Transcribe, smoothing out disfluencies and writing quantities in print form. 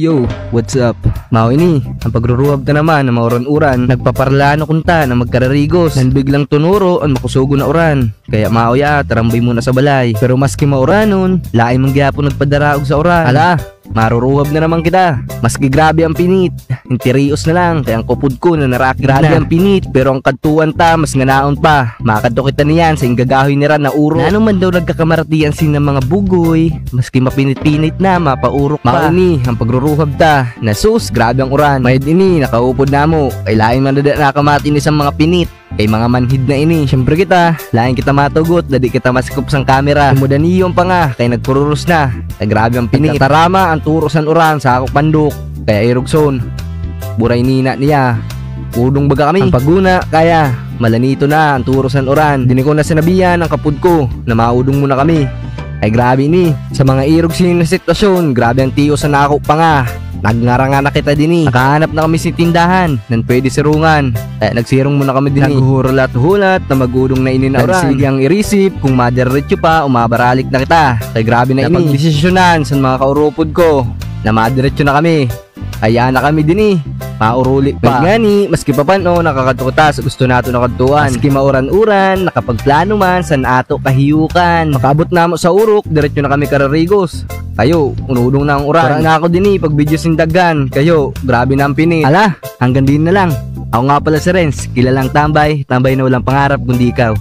Yo, what's up? Mao ini, ang pagruruhab na naman ng mauran-uran. Nagpaparlano kunta na magkararigos. Nan biglang tunuro ang makusugo na uran. Kaya mao ya, tarambay muna sa balay. Pero maski mauranon, lain man gyapon nagpadaraog sa uran. Ala, maruruhab na naman kita. Maski grabe ang pinit, intirios na lang. Kaya ang kupod ko na narakid na. Grabe ang pinit, pero ang kadtuan ta, mas nganaon pa. Makadto kita niyan sa ingagahoy ni Ran na uro. Na ano man daw nagkakamaratian sin ng mga bugoy. Maski mapinit-pinit na, mapaurok pa. Mauni, ang pagruruhab ta. Nasus, grabe ang uran. Mayad ini, nakaupod na mo. Kay lain man na nakamati ni sa mga pinit. Kay mga manhid na ini, syempre kita, lain kita matugot, dadi kita masikop sang kamera. Sumudaniyon pa nga, kay nagpururos na. Kay grabe ang pinit. Tarama ang turosan uran sa akok pandok. Kaya irugson, buray nina niya. Udong baga kami. Ang paguna, kaya malanito na ang turosan uran. Dini ko na sinabihan ang kapud ko na maudong muna kami. Ay grabe ni, sa mga irog na sitwasyon, grabe ang tiyo sa nakok pa nga. Nagngaranga na kita din Nakahanap na kami sa tindahan nan pwede sirungan. Kaya nagsirong muna kami din Naghuhulat-hulat na magudong na ininauran. Sige ang irisip kung madiretso pa umabaralik na kita. Kaya grabe na ini. Napagdesisyonan sa mga kaurupod ko na madiretso na kami. Kaya na kami din mauruli pa. Ngani, maski pa pano nakakatutas gusto nato nakadtuan. Maski mauran-uran, nakapagplano man san ato kahiyukan. Makabot na mo sa urok, diretso na kami kararigos. Kayo, unudong na ang uran. Para na ako din pag video sindagan. Kayo, grabe na ang pinit. Ala, hanggang din na lang. Ako nga pala si Renz, kilalang tambay na walang pangarap kundi ikaw.